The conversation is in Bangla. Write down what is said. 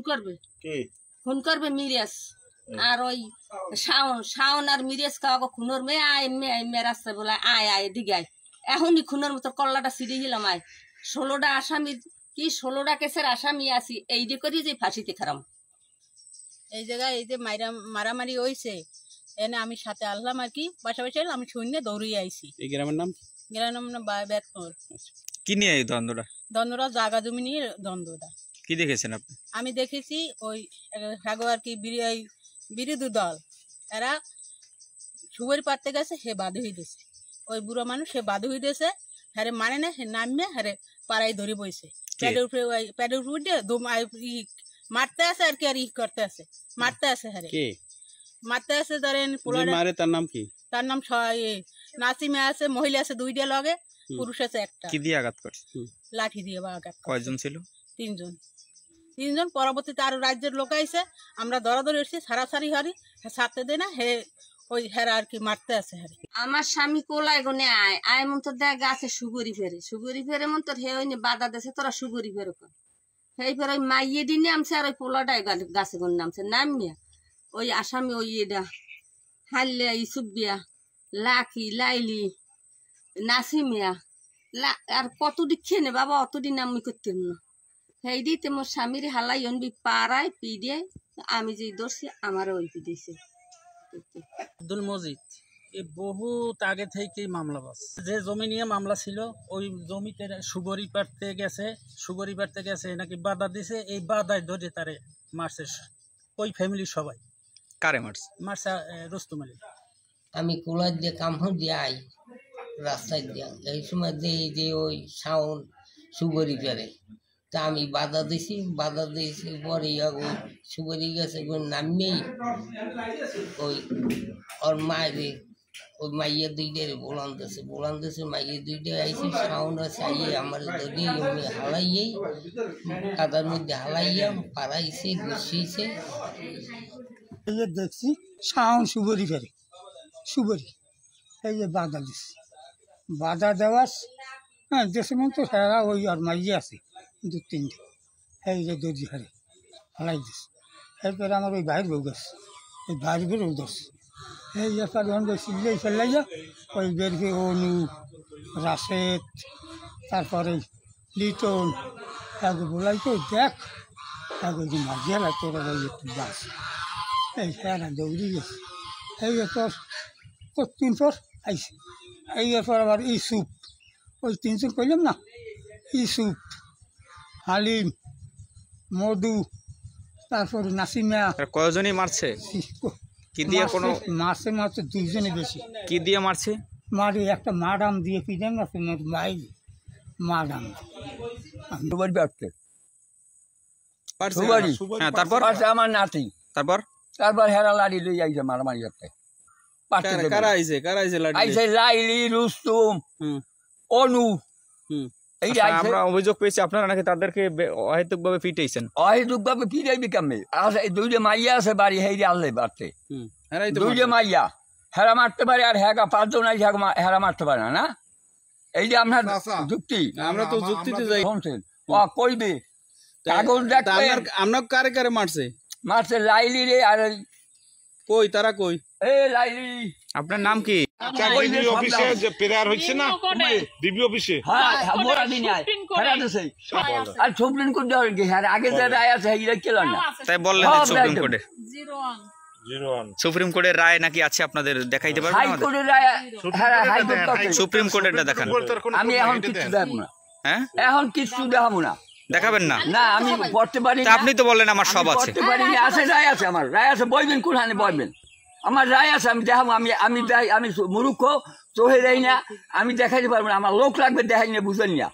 করবে খুন করবে মিরাজ আর ওই শাওন আর মিরাজ কাউকে খুনের মেয়ে আয় মেয়ে রাস্তায় বলে আয় আয় দিকে আয় এখনই খুনের মতো কল্লাটা ছিঁড়ে গেলাম আয় 16টা আসামির কি 16টা কেসের আসামি আছি এই যে করি যে ফাঁসিতে খারাম এই জায়গায় এই যে মারামারি হয়েছে এনে আমি সাথে আসলাম আর কি পাশাপাশি আমি শূন্য দৌড়িয়ে আইছি। এই গ্রামের নাম বেতপুর। কি নিয়ে এই দ্বন্দ্বটা জায়গা জমি নিয়ে দ্বন্দ্বটা। কি দেখেছেন আপনি? আমি দেখেছি ওই আর কি বিরোধী দল এরা সুগরি পাড়তে গেছে হে বাধে হয়ে দিয়েছে ওই বুড়ো মানুষ সে বাধে হয়ে দিয়েছে হ্যারে মানে না হে নামিয়ে হ্যারে পাড়ায় ধরে বইছে প্যাডের উপরে দিয়ে মারতে আছে আর কি আর করতে আছে মারতে আছে হ্যারে মারতে আছে ধরেন তার নাম কি? তার নাম নাসিমা আছে মহিলা আছে 2টা লগে পুরুষ আছে একটা। কি দিয়ে আঘাত করছে? লাঠি দিয়ে আঘাত। কয়জন ছিল? 3জন। পরবর্তীতে আরো রাজ্যের লোক আইছে আমরা দরাদরি এসেছি সারাসারি হারি ছাড়তে দেয় না হে ওই হেরা আর কি মারতে আছে হারি। আমার স্বামী কোলায় গনে আয় আয় মন তো দেখ গাছে সুগরি ফেরে মন তোর হে ওই বাধা দেশে তোরা সুগরি ফেরে কর সেই ফের ওই মাইয়ে দিনে আমছে আর ওই পোলাটাই গাছে গনে নামছে নামিয়া ওই আসামি ওই এটা হাল্লে ইসুবিয়া লাকি লাইলি নাসিমিয়া আর কত দিচ্ছে নে বাবা অতদিন আমি করতাম না সেই দিতে মোর স্বামীর হালাই অনবি পাড়ায় পি দিয়ে আমি যে ধরছি আমার ওই পি দিয়েছে। আব্দুল মজিদ এ বহুত আগে থেকেই মামলা বাস যে জমি নিয়ে মামলা ছিল ওই জমিতে সুগরি পাড়তে গেছে নাকি বাধা দিছে এই বাধায় ধরে তারে মারছে ওই ফ্যামিলির সবাই। কারে মারছে? মারছে রুস্তম আলী। আমি কুলার দিয়ে কামড় দিয়ে আই রাস্তায় দিয়ে এই সময় যে ওই শাওন সুগরি পেরে তা আমি বাধা দিয়েছি পরে ওই সুগরি গেছে নামিয়েই ওই ওর মায়ের ওই মাইয়ের 2টারে বোলান দিয়েছে মাইয়ের 2টে আইসি শাওন আছে আইয়ে আমার ধরিয়ে এমনি হালাইয়েই কাদার মধ্যে হালাইয়া পাড়াইছে ঘুষিয়েছে। দেখছি শাওন সুগরি ফেরে এই যে বাধা দিচ্ছে বাধা দেওয়ার হ্যাঁ দেশে মন তো সারা ওই আর মাইয়ে আছে 2-3টে এই যে দর্জি হারে হালাই দিচ্ছে এরপরে আমার ওই বাইর বউ গেছে ওই বাইর বেরো ধরছে এই ব্যাপার সিলেই ফেলাইয়া ওই বেরকে অনু রাশেদ তারপরে লিটন তাকে বলাই তো দেখ তাকে যে মাঝি হেলা তোরা ওই একটু বাস এই সারা দৌড়ি গেছে এই ব্যাপার কতদিন পর আইসে এই ব্যাপার আবার ইসুপ ওই 3জন কইলাম না ইসুপ হালিম মধু তারপরে নাসিমা। কয়জনই মারছে? কি দিয়ে কোনো মারছে 2জনে বেশি। কি দিয়ে মারছে? মারি একটা মাডাম দিয়ে পিদেন না তোমার বাইর মাডাম সুগরি পাড়তে হ্যাঁ তারপর আমার নাতি তারপর হেরা লাড়ি লই আইছে মারামারি করতে আইছে লাইলি রুস্তুম অনু। আমরা অভিযোগ পেয়েছি আপনারা নাকি তাদেরকে অহেতুক ভাবে পিটাইছেন। অহেতুক ভাবে পিটাইবি কেমনে? 2টে মাইয়া আছে বাড়ি হেরি আনলে পারতে 2টে মাইয়া হেরা মারতে পারে আর হ্যাঁ 5 জন আইসে হেরা মারতে পারে না। এই যে আপনার যুক্তি আমরা তো যুক্তিতে যাই শুনছেন কইবে কাগজ দেখবে আমরা কারে মারছে লাইলি রে আর কই তারা কই লাইলি। আপনার নাম কি? অফিসে যে প্রেয়ার হচ্ছে না ডিবি অফিসে আর সুপ্রিম কোর্ট আগে যে রায় আছে তাই বললেন সুপ্রিম কোর্টে সুপ্রিম কোর্টের রায় নাকি আছে আপনাদের দেখাইতে পারবেন? সুপ্রিম কোর্টেরটা দেখান। আমি এখন কিছু দেখবো না। হ্যাঁ এখন কিছু দেখাবো না। দেখাবেন না? না আমি পড়তে পারি। আপনি তো বললেন আমার সব আছে। আছে রায় আছে, আমার রায় আছে, বইবেন কোনখানে বইবেন, আমার রায় আছে, আমি দেখাবো। আমি মূর্খ চোখে দেই না, আমি দেখাইতে পারবো না, আমার লোক লাগবে দেখাই না, বুঝেন না।